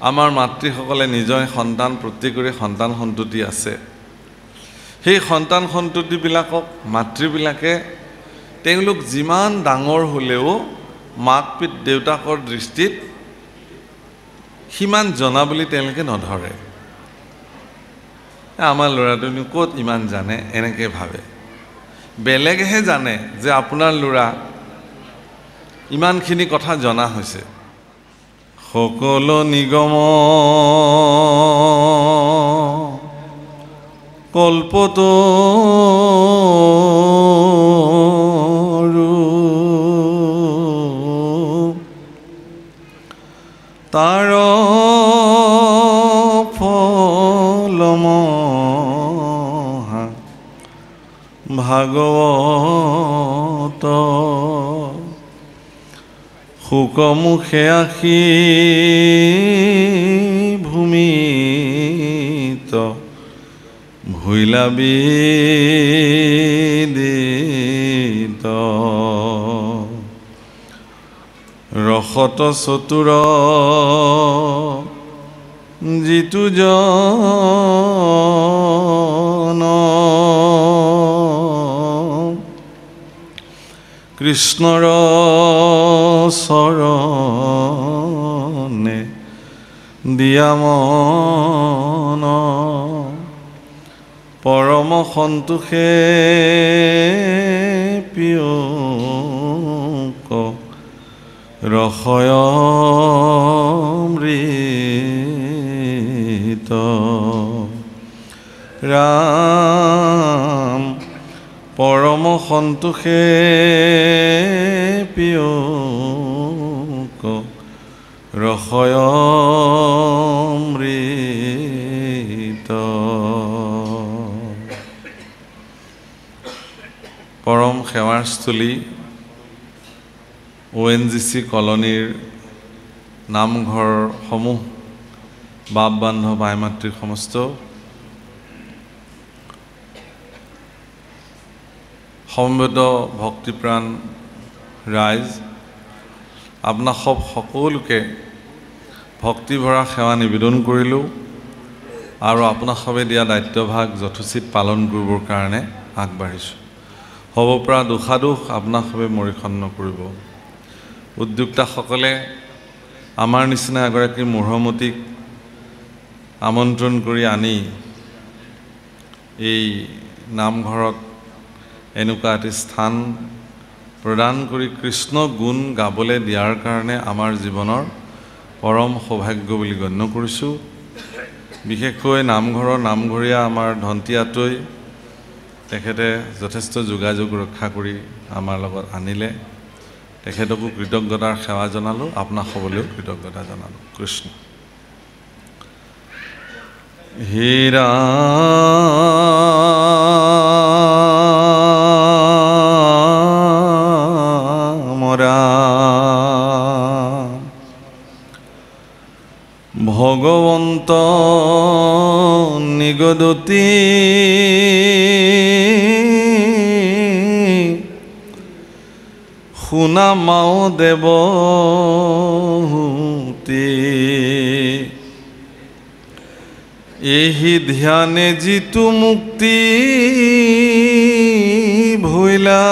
আমাৰ মাতৃসকলে নিজৰ সন্তান প্ৰত্যেকৰে সন্তান সন্ততি আছে সেই সন্তান সন্ততিবিলাকক মাতৃবিলাকে তেওঁলোক যিমান ডাঙৰ হ'লেও মাক পিত দেউতাকৰ দৃষ্টিত সিমান জনা বুলি তেওঁলোকে নধৰে আমাৰ ল'ৰাটোনো ক'ত ইমান জানে এনেকৈ ভাবে বেলেগেহে জানে যে আপোনাৰ ল'ৰা ইমানখিনি কথা জনা হৈছে সকলো নিগম কল্পতো তাৰ ফলম ভাগৱত শুকমুখে আশী ভূমিত ভৈলা বিদিত ৰসত চতুৰ যিটো জন কৃষ্ণৰ চৰণে দিয়া মন পৰম সন্তোষে পিয়ক ৰসয়মৃত ৰাম পৰম সন্তোষে পিয়ক ৰসয়মৃত পৰম সেৱাৰস্থলী ONGC কলনীৰ নামঘৰসমূহ বাপ বান্ধৱ আই মাতৃৰ সমস্ত সমবেত ভক্তিপ্ৰাণ ৰাইজ আপোনাক সকলোকে ভক্তিভৰা সেৱা নিবেদন কৰিলোঁ আৰু আপোনাক সবে দিয়া দায়িত্বভাগ যথোচিত পালন কৰিবৰ কাৰণে আগবাঢ়িছোঁ হ'ব পৰা দুখাদুখ আপোনাক সবে মৰিখন্ন কৰিব উদ্যোক্তাসকলে আমাৰ নিচিনা এগৰাকী মূঢ়মতীক আমন্ত্ৰণ কৰি আনি এই নামঘৰত এনেকুৱা এটি স্থান প্ৰদান কৰি কৃষ্ণ গুণ গাবলৈ দিয়াৰ কাৰণে আমাৰ জীৱনৰ পৰম সৌভাগ্য বুলি গণ্য কৰিছোঁ বিশেষকৈ নামঘৰৰ নামঘৰীয়া আমাৰ ধন্তি আতৈ তেখেতে যথেষ্ট যোগাযোগ ৰক্ষা কৰি আমাৰ লগত আনিলে তেখেতকো কৃতজ্ঞতাৰ সেৱা জনালোঁ আপোনাক সকলোৱেও কৃতজ্ঞতা জনালোঁ কৃষ্ণ হে ৰাম ৰাম ভগৱন্ত নিগদতি শুনামাও দেৱহূতি এহি ধ্যানে যিটো মুক্তি ভৈলা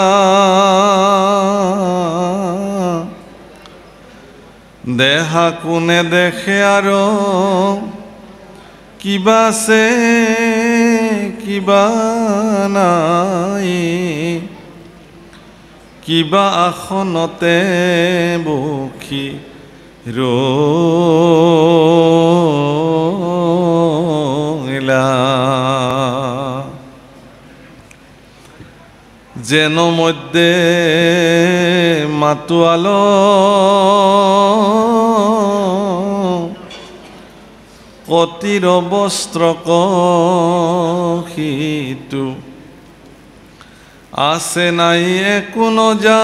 দেহা কোনে দেখে আৰু কিবা আছে কিবা নাই কিবা আসনতে বখি ৰৈলা যেন মধ্যে মাতোৱাল কতিৰ বস্ত্ৰ কহিতো আছে নাই একো নজানয়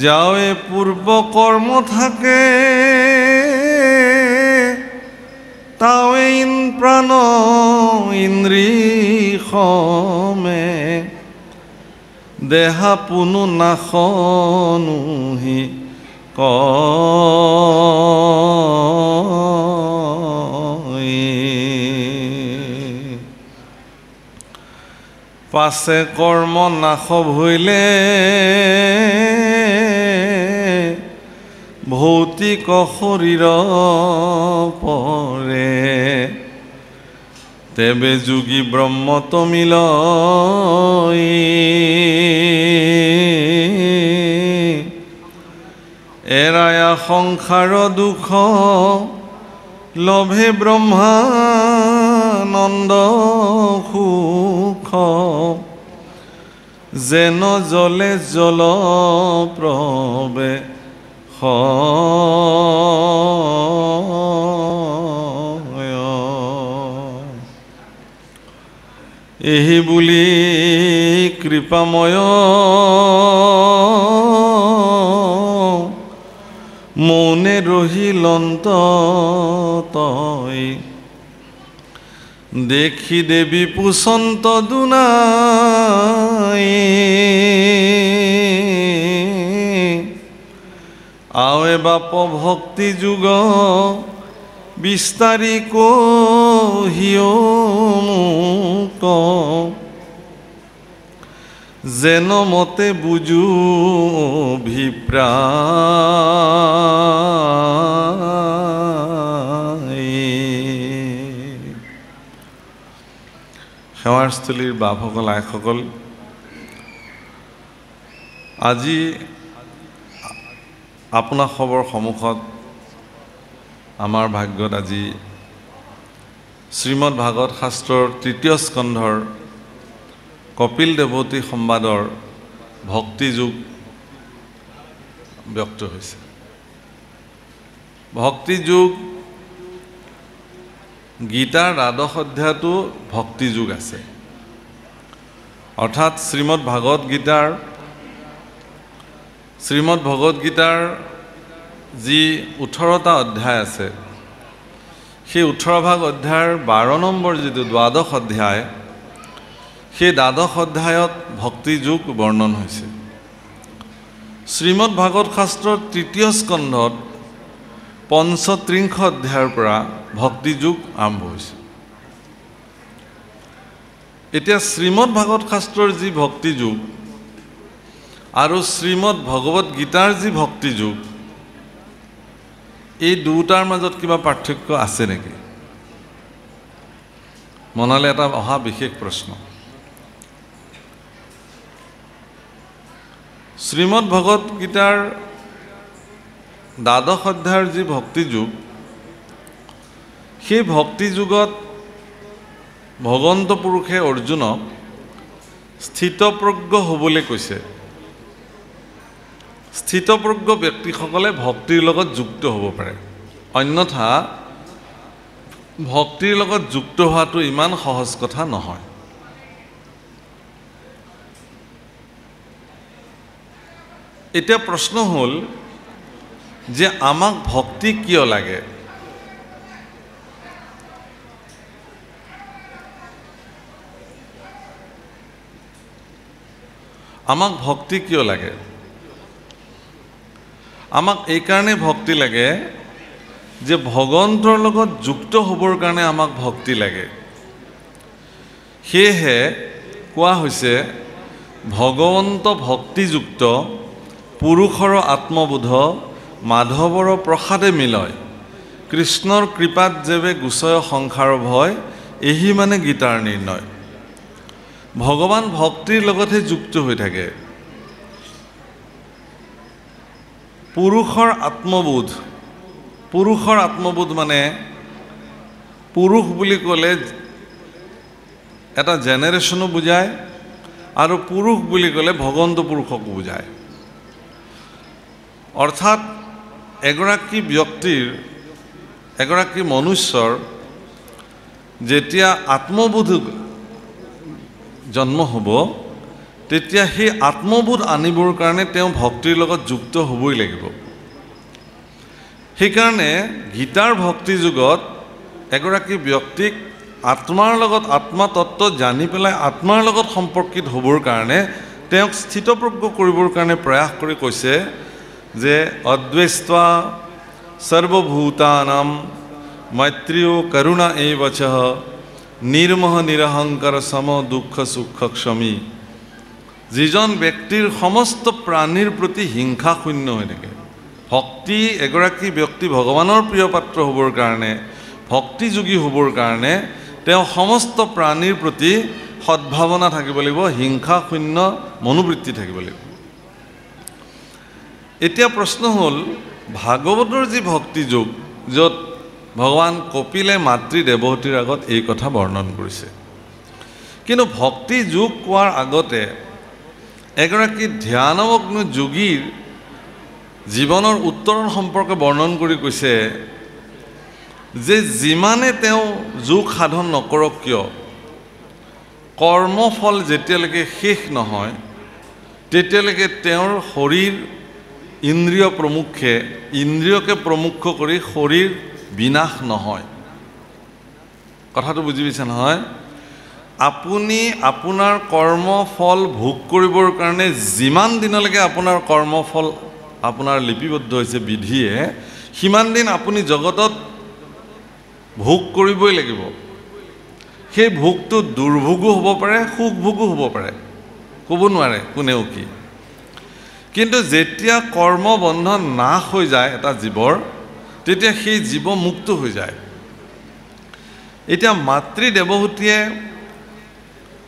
যাৱে পূৰ্ব কৰ্ম থাকে তাৱে প্ৰাণ ইন্দ্ৰিয় সমে দেহা পুনু নাশনুহি পাছে কৰ্ম নাশ ভৈলে ভৌতিক শৰীৰ পৰে তেবে যোগী ব্ৰহ্মত মিলয় এৰায়া সংসাৰ দুখ লভে ব্ৰহ্মানন্দ সুখ যেন জলে জল প্ৰবে এহি বুলি কৃপাময় মৌনে ৰহিলন্ত তই দেখি দেৱী পুচন্ত দুনাই আৱে বাপ ভক্তি যুগ বিস্তাৰি কহিও মোক যেন মতে বুজু অভিপ্ৰায় সেৱাৰস্থলীৰ বাপসকল আইসকল আজি আপোনাৰ খবৰ সন্মুখত আমাৰ ভাগ্যত আজি শ্ৰীমদ ভাগৱত শাস্ত্ৰৰ ৩য় স্কন্ধৰ কপিল দেৱতী সম্বাদৰ ভক্তি যুগ ব্যক্ত হৈছে। ভক্তি যুগ গীতাৰ দ্বাদশ অধ্যায়তো ভক্তি যুগ আছে, অৰ্থাৎ শ্ৰীমদ ভগৱত গীতাৰ যি 18টা অধ্যায় আছে সেই 18 ভাগ অধ্যায়ৰ 12 নম্বৰ যিটো দ্বাদশ অধ্যায় সেই দ্বাদশ অধ্যায়ত ভক্তি যুগ বৰ্ণন হৈছে। শ্ৰীমদ ভাগৱত শাস্ত্ৰৰ ৩য় স্কন্ধত ৩৫ অধ্যায়ৰ পৰা ভক্তি যুগ আৰম্ভ হৈছে। এতিয়া শ্ৰীমদ ভাগৱত শাস্ত্ৰৰ যি ভক্তি যুগ আৰু শ্ৰীমদ ভগৱত গীতাৰ যি ভক্তি যুগ এই দুটাৰ মাজত কিবা পাৰ্থক্য আছে নেকি? মনলৈ এটা অহা বিশেষ প্ৰশ্ন। শ্ৰীমদ ভগৱত গীতাৰ দ্বাদশ অধ্যায়ৰ যি ভক্তি যুগ সেই ভক্তি যুগত ভগৱন্ত পুৰুষে অৰ্জুনক স্থিতপ্ৰজ্ঞ হ'বলৈ কৈছে। স্থিতপ্ৰজ্ঞ ব্যক্তিসকলে ভক্তিৰ লগত যুক্ত হ'ব পাৰে, অন্যথা ভক্তিৰ লগত যুক্ত হোৱাটো ইমান সহজ কথা নহয়। এতিয়া প্ৰশ্ন হ'ল যে আমাক ভক্তি কিয় লাগে? আমাক ভক্তি কিয় লাগে? আমাক এই কাৰণে ভক্তি লাগে যে ভগৱন্তৰ লগত যুক্ত হ'বৰ কাৰণে আমাক ভক্তি লাগে। সেয়েহে কোৱা হৈছে ভগৱন্ত ভক্তিযুক্ত পুৰুষৰ আত্মবোধ মাধৱৰ প্ৰসাদে মিলয়, কৃষ্ণৰ কৃপাত যেবে গুচয় সংসাৰ ভয়, এহি মানে গীতাৰ নিৰ্ণয়। ভগৱান ভক্তিৰ লগতহে যুক্ত হৈ থাকে। পুৰুষৰ আত্মবোধ মানে পুৰুষ বুলি ক'লে এটা জেনেৰেশ্যনো বুজায় আৰু পুৰুষ বুলি ক'লে ভগৱন্ত পুৰুষকো বুজায়। অৰ্থাৎ এগৰাকী ব্যক্তিৰ, এগৰাকী মনুষ্যৰ যেতিয়া আত্মবোধ জন্ম হ'ব তেতিয়া সেই আত্মবোধ আনিবৰ কাৰণে তেওঁ ভক্তিৰ লগত যুক্ত হ'বই লাগিব। সেইকাৰণে গীতাৰ ভক্তি যুগত এগৰাকী ব্যক্তিক আত্মাৰ লগত আত্মতত্ত্ব জানি পেলাই আত্মাৰ লগত সম্পৰ্কিত হ'বৰ কাৰণে তেওঁক স্থিতপ্ৰজ্ঞ কৰিবৰ কাৰণে প্ৰয়াস কৰি কৈছে যে অদ্বৈস্ত্বা সৰ্বভূতানাম মৈত্ৰীয় কৰুণা এইবচ নিৰ্মহ নিৰহংকাৰ সম দুঃখ সুখ ক্ষমী। যিজন ব্যক্তিৰ সমস্ত প্ৰাণীৰ প্ৰতি হিংসা শূন্য হৈ থাকে, ভক্তি এগৰাকী ব্যক্তি ভগৱানৰ প্ৰিয় পাত্ৰ হ'বৰ কাৰণে, ভক্তিযোগী হ'বৰ কাৰণে তেওঁ সমস্ত প্ৰাণীৰ প্ৰতি সদ্ভাৱনা থাকিব লাগিব, হিংসা শূন্য মনোবৃত্তি থাকিব লাগিব। এতিয়া প্ৰশ্ন হ'ল, ভাগৱতৰ যি ভক্তিযোগ, য'ত ভগৱান কপিলে মাতৃ দেৱহতীৰ আগত এই কথা বৰ্ণন কৰিছে, কিন্তু ভক্তি যোগ কোৱাৰ আগতে এগৰাকী ধ্যানমগ্ন যোগীৰ জীৱনৰ উত্তৰণ সম্পৰ্কে বৰ্ণন কৰি কৈছে যে যিমানে তেওঁ যোগ সাধন নকৰক কিয়, কৰ্মফল যেতিয়ালৈকে শেষ নহয় তেতিয়ালৈকে তেওঁৰ শৰীৰ ইন্দ্ৰিয় প্ৰমুখে, ইন্দ্ৰিয়কে প্ৰমুখ্য কৰি শৰীৰ বিনাশ নহয়। কথাটো বুজি পাইছে নহয়? আপুনি আপোনাৰ কৰ্মফল ভোগ কৰিবৰ কাৰণে যিমান দিনলৈকে আপোনাৰ কৰ্মফল আপোনাৰ লিপিবদ্ধ হৈছে বিধিয়ে, সিমান দিন আপুনি জগতত ভোগ কৰিবই লাগিব। সেই ভোগটো দুৰ্ভোগো হ'ব পাৰে, সুখভোগো হ'ব পাৰে, ক'ব নোৱাৰে কোনেও কি। কিন্তু যেতিয়া কৰ্মবন্ধন নাশ হৈ যায় এটা জীৱৰ, তেতিয়া সেই জীৱ মুক্ত হৈ যায়। এতিয়া মাতৃ দেৱহতীয়ে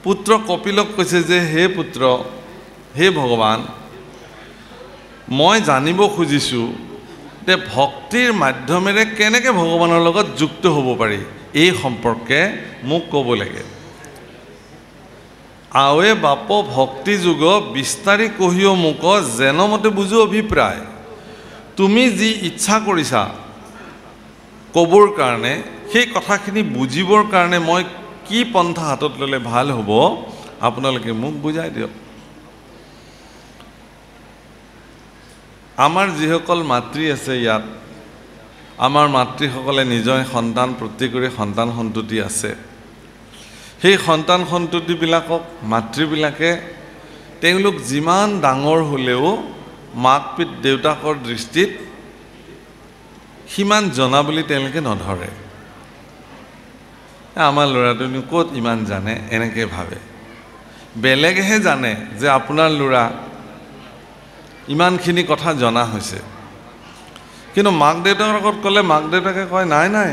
পুত্ৰ কপিলক কৈছে যে হে পুত্ৰ, হে ভগৱান, মই জানিব খুজিছোঁ যে ভক্তিৰ মাধ্যমেৰে কেনেকৈ ভগৱানৰ লগত যুক্ত হ'ব পাৰি, এই সম্পৰ্কে মোক ক'ব লাগে। আৱে বাপ ভক্তি যোগ বিস্তাৰি কহিও মোক যেনমতে বুজো অভিপ্ৰায়। তুমি যি ইচ্ছা কৰিছা ক'বৰ কাৰণে, সেই কথাখিনি বুজিবৰ কাৰণে মই কি পন্থা হাতত ল'লে ভাল হ'ব, আপোনালোকে মোক বুজাই দিয়ক। আমাৰ যিসকল মাতৃ আছে ইয়াত, আমাৰ মাতৃসকলে নিজৰ সন্তান, প্ৰত্যেকৰে সন্তান সন্ততি আছে। সেই সন্তান সন্ততিবিলাকক মাতৃবিলাকে তেওঁলোক যিমান ডাঙৰ হ'লেও মাক দেউতাকৰ দৃষ্টিত সিমান জনা বুলি তেওঁলোকে নধৰে। আমাৰ ল'ৰাটোনো ক'ত ইমান জানে, এনেকৈ ভাবে। বেলেগেহে জানে যে আপোনাৰ ল'ৰা ইমানখিনি কথা জনা হৈছে, কিন্তু মাক দেউতাকৰ আগত ক'লে মাক দেউতাকে কয় নাই নাই,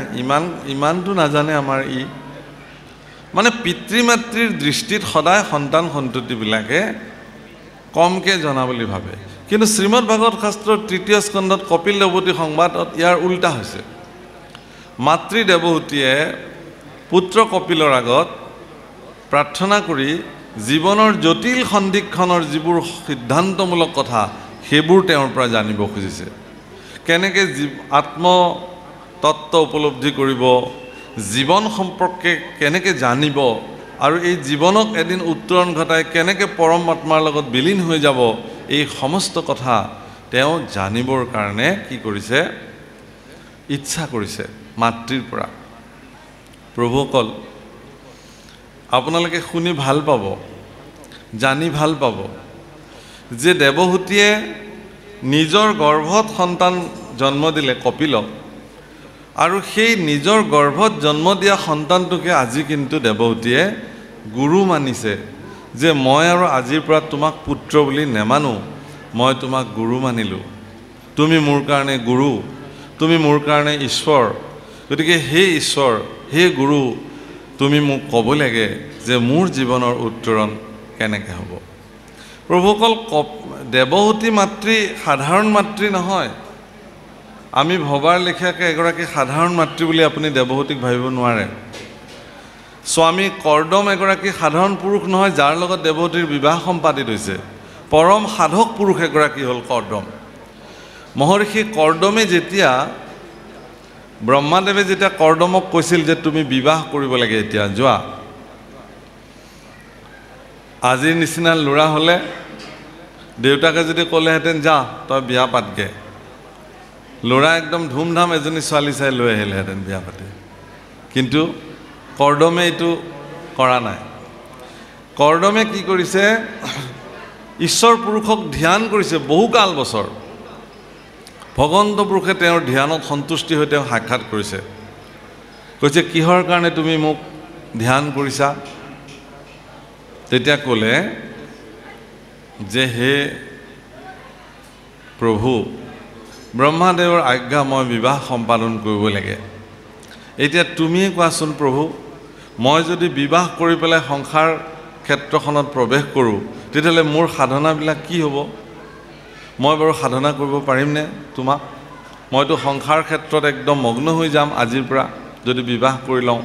ইমানটো নাজানে আমাৰ ই। মানে পিতৃ মাতৃৰ দৃষ্টিত সদায় সন্তান সন্ততিবিলাকে কমকৈ জনা বুলি ভাবে। কিন্তু শ্ৰীমদ ভাগৱত শাস্ত্ৰৰ ৩য় স্কন্ধত কপিল দেৱহতী সংবাদত ইয়াৰ উল্টা হৈছে। মাতৃ দেৱহতীয়ে পুত্ৰ কপিলৰ আগত প্ৰাৰ্থনা কৰি জীৱনৰ জটিল সন্ধিক্ষণৰ যিবোৰ সিদ্ধান্তমূলক কথা, সেইবোৰ তেওঁৰ পৰা জানিব খুজিছে। কেনেকৈ আত্মতত্ত্ব উপলব্ধি কৰিব, জীৱন সম্পৰ্কে কেনেকৈ জানিব, আৰু এই জীৱনক এদিন উত্তৰণ ঘটাই কেনেকৈ পৰমাত্মাৰ লগত বিলীন হৈ যাব, এই সমস্ত কথা তেওঁ জানিবৰ কাৰণে কি কৰিছে, ইচ্ছা কৰিছে মাতৃৰ পৰা। প্ৰভুসকল, আপোনালোকে শুনি ভাল পাব, জানি ভাল পাব যে দেৱহতীয়ে নিজৰ গৰ্ভত সন্তান জন্ম দিলে কপিলক, আৰু সেই নিজৰ গৰ্ভত জন্ম দিয়া সন্তানটোকে আজি কিন্তু দেৱহতীয়ে গুৰু মানিছে যে মই আৰু আজিৰ পৰা তোমাক পুত্ৰ বুলি নেমানো, মই তোমাক গুৰু মানিলোঁ। তুমি মোৰ কাৰণে গুৰু, তুমি মোৰ কাৰণে ঈশ্বৰ। গতিকে হে ঈশ্বৰ, হে গুৰু, তুমি মোক ক'ব লাগে যে মোৰ জীৱনৰ উত্তৰণ কেনেকৈ হ'ব। প্ৰভুসকল, দেৱহতী মাতৃ সাধাৰণ মাতৃ নহয়। আমি ভবাৰ লেখীয়াকৈ এগৰাকী সাধাৰণ মাতৃ বুলি আপুনি দেৱহতীক ভাবিব নোৱাৰে। স্বামী কৰ্দম এগৰাকী সাধাৰণ পুৰুষ নহয়, যাৰ লগত দেৱহতীৰ বিবাহ সম্পাদিত হৈছে। পৰম সাধক পুৰুষ এগৰাকী হ'ল কৰ্দম। মহৰ্ষি কৰ্দমে যেতিয়া, ব্ৰহ্মাদেৱে যেতিয়া কৰ্দমক কৈছিল যে তুমি বিবাহ কৰিব লাগে, এতিয়া যোৱা, আজিৰ নিচিনা ল'ৰা হ'লে দেউতাকে যদি ক'লেহেঁতেন যা তই বিয়া পাতগে, ল'ৰা একদম ধুমধাম এজনী ছোৱালী চাই লৈ আহিলেহেঁতেন বিয়া পাতি। কিন্তু কৰ্দমে এইটো কৰা নাই। কৰ্দমে কি কৰিছে, ঈশ্বৰ পুৰুষক ধ্যান কৰিছে বহুকাল বছৰ। ভগৱন্ত পুৰুষে তেওঁৰ ধ্যানত সন্তুষ্টি হৈ তেওঁ সাক্ষাৎ কৰিছে, কৈছে কিহৰ কাৰণে তুমি মোক ধ্যান কৰিছা? তেতিয়া ক'লে যে হে প্ৰভু, ব্ৰহ্মাদেৱৰ আজ্ঞা মই বিবাহ সম্পাদন কৰিব লাগে। এতিয়া তুমিয়ে কোৱাচোন প্ৰভু, মই যদি বিবাহ কৰি পেলাই সংসাৰ ক্ষেত্ৰখনত প্ৰৱেশ কৰোঁ তেতিয়াহ'লে মোৰ সাধনাবিলাক কি হ'ব? মই বাৰু সাধনা কৰিব পাৰিমনে তোমাক? মইতো সংসাৰ ক্ষেত্ৰত একদম মগ্ন হৈ যাম আজিৰ পৰা যদি বিবাহ কৰি লওঁ।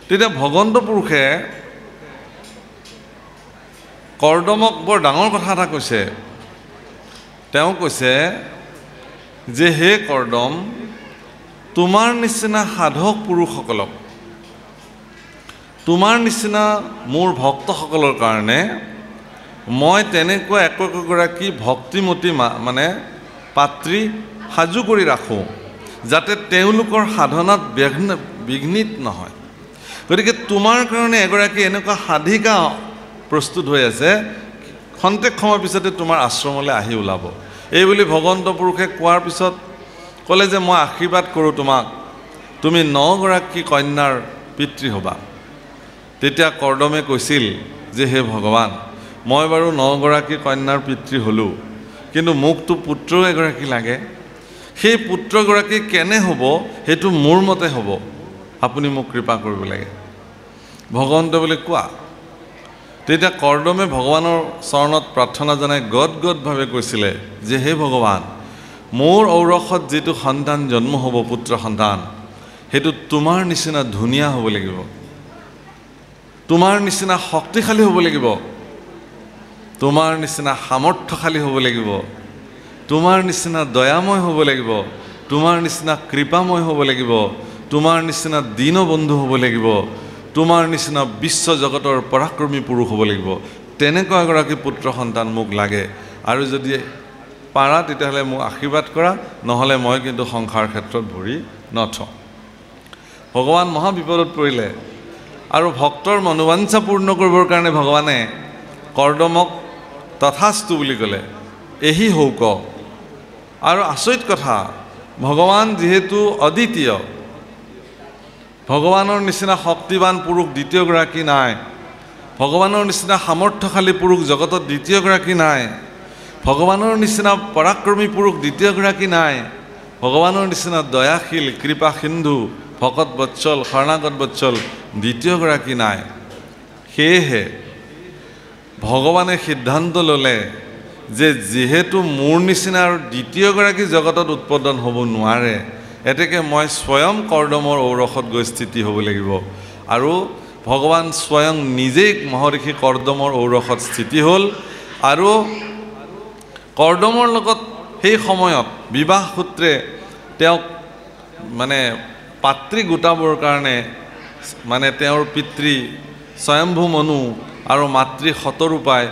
তেতিয়া ভগৱন্ত পুৰুষে কৰ্দমক বৰ ডাঙৰ কথা এটা কৈছে। তেওঁ কৈছে যে হে কৰ্দম, তোমাৰ নিচিনা সাধক পুৰুষসকলক, তোমাৰ নিচিনা মোৰ ভক্তসকলৰ কাৰণে মই তেনেকুৱা একোগৰাকী ভক্তিমতী মানে পাত্ৰী সাজু কৰি ৰাখোঁ, যাতে তেওঁলোকৰ সাধনাত বিঘ্নিত নহয়। গতিকে তোমাৰ কাৰণে এগৰাকী এনেকুৱা সাধিকা প্ৰস্তুত হৈ আছে, খন্তেক সময়ৰ পিছতে তোমাৰ আশ্ৰমলৈ আহি ওলাব। এই বুলি ভগৱন্ত পুৰুষে কোৱাৰ পিছত ক'লে যে মই আশীৰ্বাদ কৰোঁ তোমাক, তুমি 9 গৰাকী কন্যাৰ পিতৃ হ'বা। তেতিয়া কৰ্দমে কৈছিল যে হে ভগৱান, মই বাৰু 9 গৰাকী কন্যাৰ পিতৃ হ'লোঁ, কিন্তু মোকতো পুত্ৰ এগৰাকী লাগে। সেই পুত্ৰগৰাকী কেনে হ'ব সেইটো মোৰ মতে হ'ব, আপুনি মোক কৃপা কৰিব লাগে ভগৱন্ত বুলি কোৱা। তেতিয়া কৰ্দমে ভগৱানৰ চৰণত প্ৰাৰ্থনা জনাই গদগদভাৱে কৈছিলে যে হে ভগৱান, মোৰ ঔৰসত যিটো সন্তান জন্ম হ'ব, পুত্ৰ সন্তান, সেইটো তোমাৰ নিচিনা ধুনীয়া হ'ব লাগিব, তোমাৰ নিচিনা শক্তিশালী হ'ব লাগিব, তোমাৰ নিচিনা সামৰ্থ্যশালী হ'ব লাগিব, তোমাৰ নিচিনা দয়াময় হ'ব লাগিব, তোমাৰ নিচিনা কৃপাময় হ'ব লাগিব, তোমাৰ নিচিনা দীনবন্ধু হ'ব লাগিব, তোমাৰ নিচিনা বিশ্ব জগতৰ পৰাক্ৰমী পুৰুষ হ'ব লাগিব। তেনেকুৱা এগৰাকী পুত্ৰ সন্তান মোক লাগে, আৰু যদি পাৰা তেতিয়াহ'লে মোক আশীৰ্বাদ কৰা, নহ'লে মই কিন্তু সংসাৰ ক্ষেত্ৰত ভৰি নথওঁ। ভগৱান মহা বিপদত পৰিলে, আৰু ভক্তৰ মনোবাঞ্ছা পূৰ্ণ কৰিবৰ কাৰণে ভগৱানে কৰ্দমক তথাস্তু বুলি ক'লে, এহি হৌক। আৰু আচৰিত কথা, ভগৱান যিহেতু অদ্বিতীয়, ভগৱানৰ নিচিনা শক্তিবান পুৰুষ দ্বিতীয়গৰাকী নাই, ভগৱানৰ নিচিনা সামৰ্থ্যশালী পুৰুষ জগতত দ্বিতীয়গৰাকী নাই, ভগৱানৰ নিচিনা পৰাক্ৰমী পুৰুষ দ্বিতীয়গৰাকী নাই, ভগৱানৰ নিচিনা দয়াশীল কৃপা সিন্ধু ভকত বৎসল শৰণাগত বৎসল দ্বিতীয়গৰাকী নাই। সেয়েহে ভগৱানে সিদ্ধান্ত ল'লে যে যিহেতু মোৰ নিচিনা আৰু দ্বিতীয়গৰাকী জগতত উৎপাদন হ'ব নোৱাৰে, এতেকে মই স্বয়ং কৰ্দমৰ ঔৰসত গৈ স্থিতি হ'ব লাগিব। আৰু ভগৱান স্বয়ং নিজেই মহৰ্ষি কৰ্দমৰ ঔৰসত স্থিতি হ'ল, আৰু কৰ্দমৰ লগত সেই সময়ত বিবাহ সূত্ৰে তেওঁক মানে পাত্ৰী গোটাবৰ কাৰণে মানে তেওঁৰ পিতৃ স্বয়ম্ভু মনু আৰু মাতৃ শতৰূপাই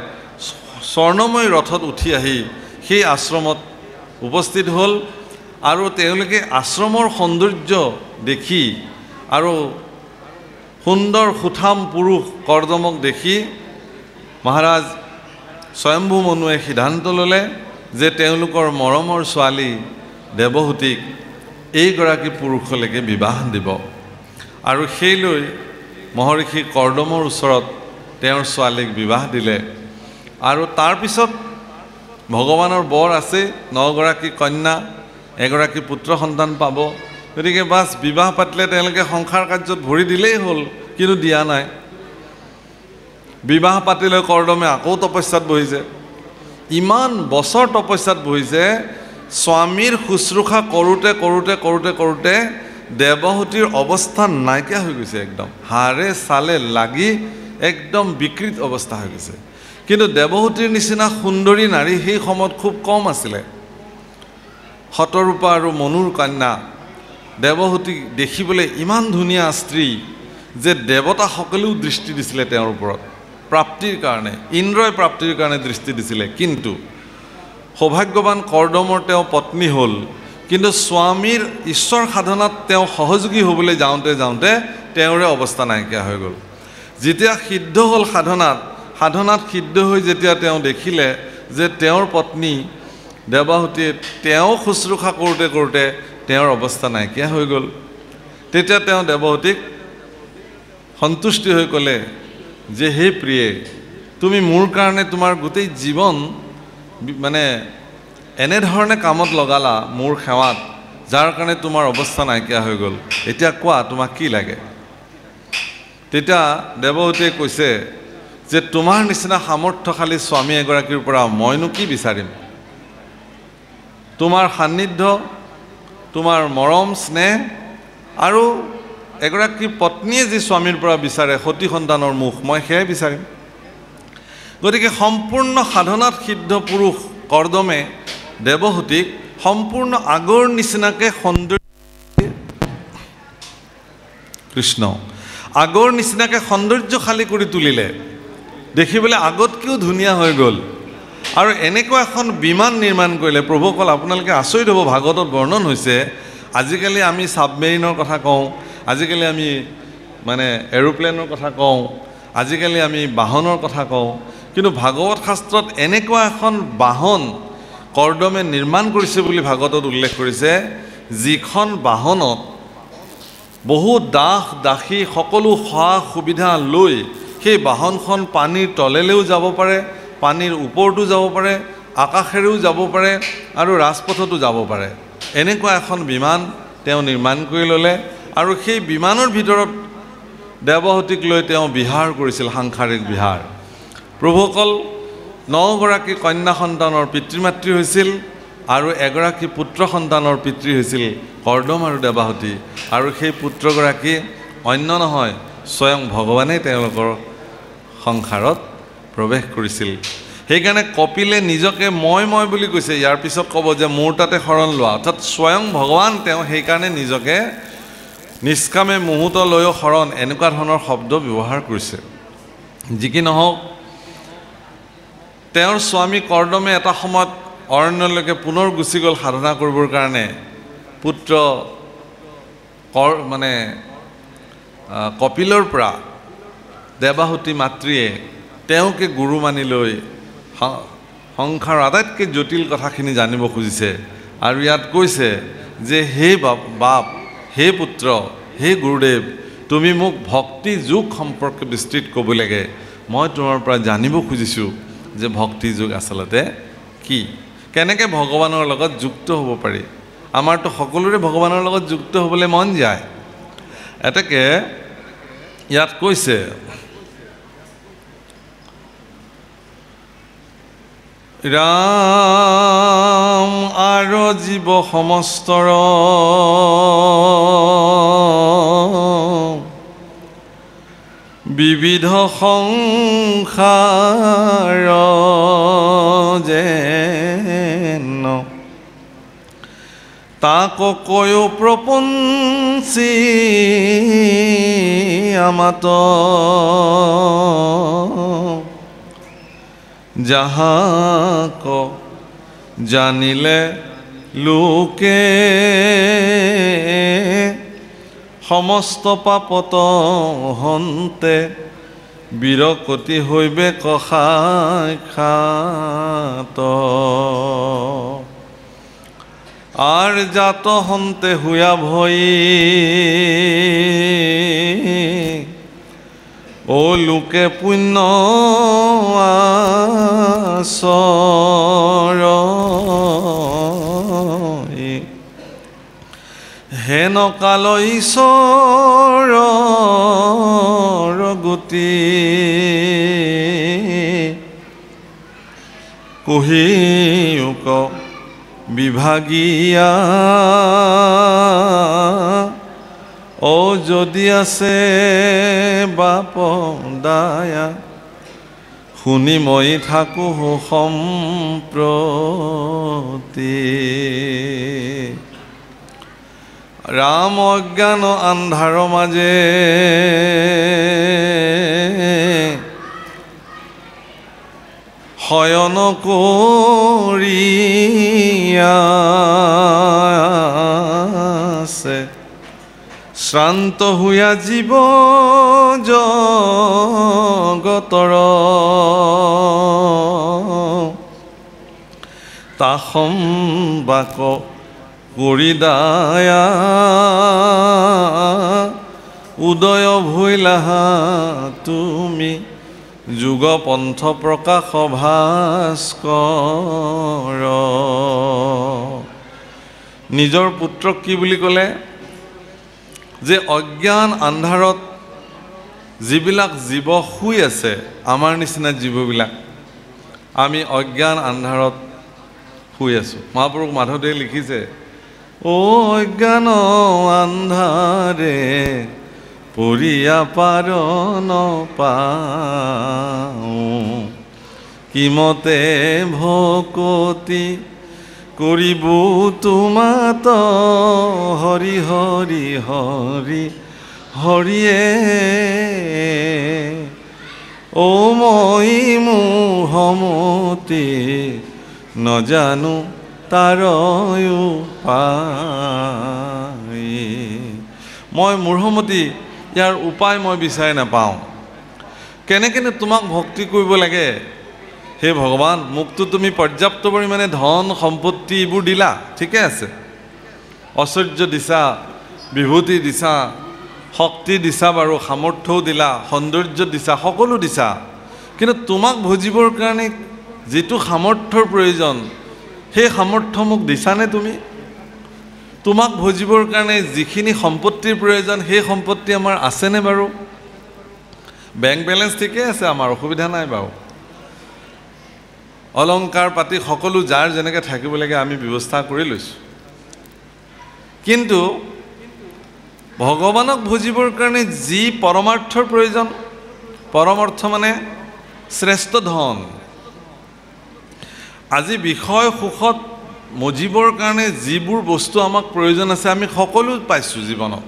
স্বৰ্ণময় ৰথত উঠি আহি সেই আশ্ৰমত উপস্থিত হ'ল। আৰু তেওঁলোকে আশ্ৰমৰ সৌন্দৰ্য দেখি আৰু সুন্দৰ সুঠাম পুৰুষ কৰ্দমক দেখি মহাৰাজ স্বয়ম্ভু মনুৱে সিদ্ধান্ত ল'লে যে তেওঁলোকৰ মৰমৰ ছোৱালী দেৱহূতিক এইগৰাকী পুৰুষলৈকে বিবাহ দিব। আৰু সেইলৈ মহৰ্ষি কৰ্দমৰ ওচৰত তেওঁৰ ছোৱালীক বিবাহ দিলে। আৰু তাৰপিছত ভগৱানৰ বৰ আছে, 9 গৰাকী কন্যা, এগৰাকী পুত্ৰ সন্তান পাব। গতিকে বাছ বিবাহ পাতিলে তেওঁলোকে সংসাৰ কাৰ্যত ভৰি দিলেই হ'ল, কিন্তু দিয়া নাই। বিবাহ পাতিলে কৰ্দমে আকৌ তপস্যাত বহিছে, ইমান বছৰ তপস্যাত বহিছে, স্বামীৰ শুশ্ৰূষা কৰোঁতে কৰোঁতে কৰোঁতে কৰোঁতে দেৱহূতিৰ অৱস্থা নাইকিয়া হৈ গৈছে, একদম হাড়ে চালে লাগি একদম বিকৃত অৱস্থা হৈ গৈছে। কিন্তু দেৱহূতিৰ নিচিনা সুন্দৰী নাৰী সেই সময়ত খুব কম আছিলে। শতৰূপা আৰু মনুৰ কন্যা দেৱহূতি দেখিবলৈ ইমান ধুনীয়া স্ত্ৰী যে দেৱতাসকলেও দৃষ্টি দিছিলে তেওঁৰ ওপৰত প্ৰাপ্তিৰ কাৰণে, ইন্দ্ৰই প্ৰাপ্তিৰ কাৰণে দৃষ্টি দিছিলে। কিন্তু সৌভাগ্যৱান কৰ্দমৰ তেওঁ পত্নী হ'ল, কিন্তু স্বামীৰ ঈশ্বৰ সাধনাত তেওঁ সহযোগী হ'বলৈ যাওঁতে যাওঁতে তেওঁৰে অৱস্থা নাইকিয়া হৈ গ'ল। যেতিয়া সিদ্ধ হ'ল সাধনাত, সাধনাত সিদ্ধ হৈ যেতিয়া তেওঁ দেখিলে যে তেওঁৰ পত্নী দেৱাহুতিয়ে তেওঁ শুশ্ৰূষা কৰোঁতে কৰোঁতে তেওঁৰ অৱস্থা নাইকিয়া হৈ গ'ল, তেতিয়া তেওঁ দেৱাহুতিক সন্তুষ্টি হৈ ক'লে যে হে প্ৰিয়ে, তুমি মোৰ কাৰণে তোমাৰ গোটেই জীৱন মানে এনেধৰণে কামত লগালা মোৰ সেৱাত, যাৰ কাৰণে তোমাৰ অৱস্থা নাইকিয়া হৈ গ'ল, এতিয়া কোৱা তোমাক কি লাগে? তেতিয়া দেৱাহুতিয়ে কৈছে যে তোমাৰ নিচিনা সামৰ্থ্যশালী স্বামী এগৰাকীৰ পৰা মইনো কি বিচাৰিম? তোমাৰ সান্নিধ্য, তোমাৰ মৰম স্নেহ আৰু এগৰাকী পত্নীয়ে যি স্বামীৰ পৰা বিচাৰে সতী সন্তানৰ মুখ, মই সেয়াই বিচাৰিম। গতিকে সম্পূৰ্ণ সাধনাত সিদ্ধ পুৰুষ কৰ্দমে দেৱাহুতিক সম্পূৰ্ণ আগৰ নিচিনাকৈ কৃষ্ণ আগৰ নিচিনাকৈ সৌন্দৰ্যশালী কৰি তুলিলে, দেখিবলৈ আগতকৈও ধুনীয়া হৈ গ'ল। আৰু এনেকুৱা এখন বিমান নিৰ্মাণ কৰিলে। প্ৰভুসকল, আপোনালোকে আচৰিত হ'ব, ভাগৱতত বৰ্ণন হৈছে। আজিকালি আমি ছাবমেৰিনৰ কথা কওঁ, আজিকালি আমি মানে এৰোপ্লেনৰ কথা কওঁ, আজিকালি আমি বাহনৰ কথা কওঁ, কিন্তু ভাগৱত শাস্ত্ৰত এনেকুৱা এখন বাহন কৰ্দমে নিৰ্মাণ কৰিছে বুলি ভাগৱতত উল্লেখ কৰিছে, যিখন বাহনত বহু দাস দাসী সকলো সা সুবিধা লৈ সেই বাহনখন পানীৰ তলেলৈও যাব পাৰে, পানীৰ ওপৰতো যাব পাৰে, আকাশেৰেও যাব পাৰে আৰু ৰাজপথতো যাব পাৰে। এনেকুৱা এখন বিমান তেওঁ নিৰ্মাণ কৰি ল'লে আৰু সেই বিমানৰ ভিতৰত দেৱাহুতিক লৈ তেওঁ বিহাৰ কৰিছিল, সাংসাৰিক বিহাৰ। প্ৰভুসকল, 9 গৰাকী কন্যা সন্তানৰ পিতৃ মাতৃ হৈছিল আৰু এগৰাকী পুত্ৰ সন্তানৰ পিতৃ হৈছিল কৰ্দম আৰু দেৱাহুতি। আৰু সেই পুত্ৰগৰাকী অন্য নহয়, স্বয়ং ভগৱানেই তেওঁলোকৰ সংসাৰত প্ৰৱেশ কৰিছিল। সেইকাৰণে কপিলে নিজকে মই বুলি কৈছে, ইয়াৰ পিছত ক'ব যে মোৰ তাতে শৰণ লোৱা, অৰ্থাৎ স্বয়ং ভগৱান তেওঁ সেইকাৰণে নিজকে নিষ্কামে মুহূৰ্ত লৈও শৰণ, এনেকুৱা ধৰণৰ শব্দ ব্যৱহাৰ কৰিছে। যি কি নহওক, তেওঁৰ স্বামী কৰ্দমে এটা সময়ত অৰণ্যলৈকে পুনৰ গুচি গ'ল সাধনা কৰিবৰ কাৰণে। পুত্ৰ কপিলৰ পৰা দেৱাহুতি মাতৃয়ে তেওঁকে গুৰু মানি লৈ সংসাৰৰ আটাইতকৈ জটিল কথাখিনি জানিব খুজিছে। আৰু ইয়াত কৈছে যে হে বাপ, হে পুত্ৰ, হে গুৰুদেৱ, তুমি মোক ভক্তি যোগ সম্পৰ্কে বিস্তৃত ক'ব লাগে। মই তোমাৰ পৰা জানিব খুজিছোঁ যে ভক্তি যোগ আচলতে কি, কেনেকৈ ভগৱানৰ লগত যুক্ত হ'ব পাৰি। আমাৰতো সকলোৰে ভগৱানৰ লগত যুক্ত হ'বলৈ মন যায়। এতেকে ইয়াত কৈছে, ৰাম আৰু জীৱ সমস্তৰ বিবিধ সংসাৰ যেন তাক কৈও প্ৰপঞ্চি আমাত যাহাক জানিলে লোকে সমস্ত পাপত হন্তে বিৰকতি হৈবে কসাক্ষাত আর জাত হন্তে হুয়া ভই ও লোকে পুণ্য আসর হেন কাল ঈশ্বর গতি কহিউক বিভাগিয়া ও যদি আছে বাপ দায়া শুনি মই থাকো সম্প্ৰতি। ৰাম অজ্ঞান আন্ধাৰ মাজে শয়ন কৰিয়াছে শ্ৰান্ত হুয়া জীৱ জগতৰ তাসম বাক কৰি দায়া উদয় ভৈলাহা তুমি যুগ পন্থ প্ৰকাশ ভাস্কৰ। নিজৰ পুত্ৰক কি বুলি ক'লে যে অজ্ঞান আন্ধাৰত যিবিলাক জীৱ শুই আছে, আমাৰ নিচিনা জীৱবিলাক আমি অজ্ঞান আন্ধাৰত শুই আছোঁ। মহাপুৰুষ মাধৱদেৱে লিখিছে, অজ্ঞান আন্ধাৰে পৰিয়া পাৰ নপাওঁ কিমতে ভকতি কৰিব তোমাত হৰি হৰি হৰি হৰিয়ে অ মই মোহমতি নজানো তাৰ উপায়। মই মূঢ়মতি, ইয়াৰ উপায় মই বিচাৰি নাপাওঁ। কেনেকেনে তোমাক ভক্তি কৰিব লাগে হে ভগৱান? মোকতো তুমি পৰ্যাপ্ত পৰিমাণে ধন সম্পত্তি এইবোৰ দিলা, ঠিকে আছে, ঐশ্বৰ্য দিছা, বিভূতি দিছা, শক্তি দিছা, বাৰু সামৰ্থ্যও দিলা, সৌন্দৰ্য দিছা, সকলো দিছা, কিন্তু তোমাক ভজিবৰ কাৰণে যিটো সামৰ্থ্যৰ প্ৰয়োজন সেই সামৰ্থ্য মোক দিছানে তুমি? তোমাক ভজিবৰ কাৰণে যিখিনি সম্পত্তিৰ প্ৰয়োজন সেই সম্পত্তি আমাৰ আছেনে বাৰু? বেংক বেলেঞ্চ ঠিকে আছে, আমাৰ অসুবিধা নাই বাৰু, অলংকাৰ পাতি সকলো যাৰ যেনেকৈ থাকিব লাগে আমি ব্যৱস্থা কৰি লৈছোঁ। কিন্তু ভগৱানক ভজিবৰ কাৰণে যি পৰমাৰ্থৰ প্ৰয়োজন, পৰমাৰ্থ মানে শ্ৰেষ্ঠ ধন, আজি বিষয় সুখত মজিবৰ কাৰণে যিবোৰ বস্তু আমাক প্ৰয়োজন আছে আমি সকলো পাইছোঁ জীৱনত,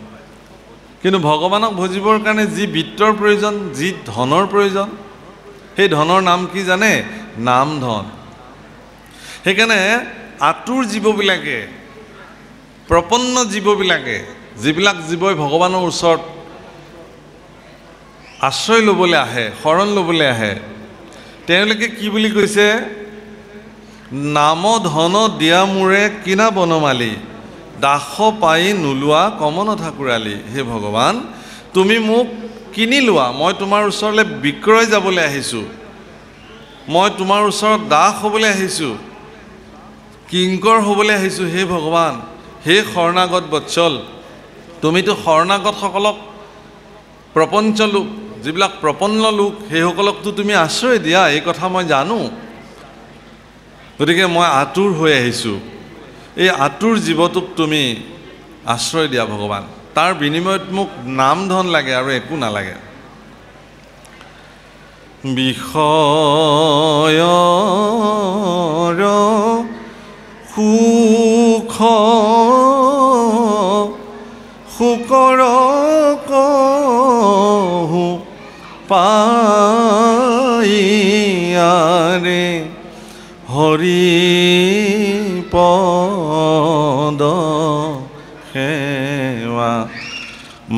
কিন্তু ভগৱানক ভজিবৰ কাৰণে যি বিত্তৰ প্ৰয়োজন, যি ধনৰ প্ৰয়োজন, সেই ধনৰ নাম কি জানে? নাম ধন। সেইকাৰণে আতুৰ জীৱবিলাকে, প্ৰপন্ন জীৱবিলাকে, যিবিলাক জীৱই ভগৱানৰ ওচৰত আশ্ৰয় ল'বলৈ আহে, শৰণ ল'বলৈ আহে, তেওঁলোকে কি বুলি কৈছে? নাম ধন দিয়া মোৰে কিনা বনমালী, দাস পাই নোলোৱা কমন ঠাকুৰালী। হে ভগৱান, তুমি মোক কিনি লোৱা, মই তোমাৰ ওচৰলৈ বিক্ৰয় যাবলৈ আহিছোঁ, মই তোমাৰ ওচৰত দাস হ'বলৈ আহিছোঁ, কিংকৰ হ'বলৈ আহিছোঁ। হে ভগৱান, হে শৰণাগত বৎসল, তুমিতো শৰণাগতসকলক, প্ৰপঞ্চ লোক, যিবিলাক প্ৰপন্ন লোক, সেইসকলকতো তুমি আশ্ৰয় দিয়া, এই কথা মই জানো। গতিকে মই আতুৰ হৈ আহিছোঁ, এই আতুৰ জীৱটোক তুমি আশ্ৰয় দিয়া ভগৱান, তাৰ বিনিময়ত মোক নাম ধন লাগে আৰু একো নালাগে। বিষয়ৰ সুখ সুকৰ কহু পাইয়াৰে হৰি পদ সেৱা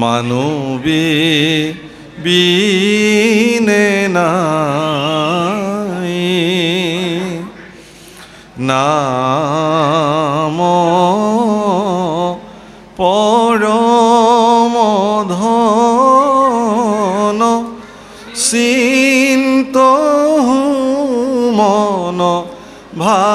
মানৱী বিনে নাই নাম পৰম ধন চিন্ত মন ভাইয়া।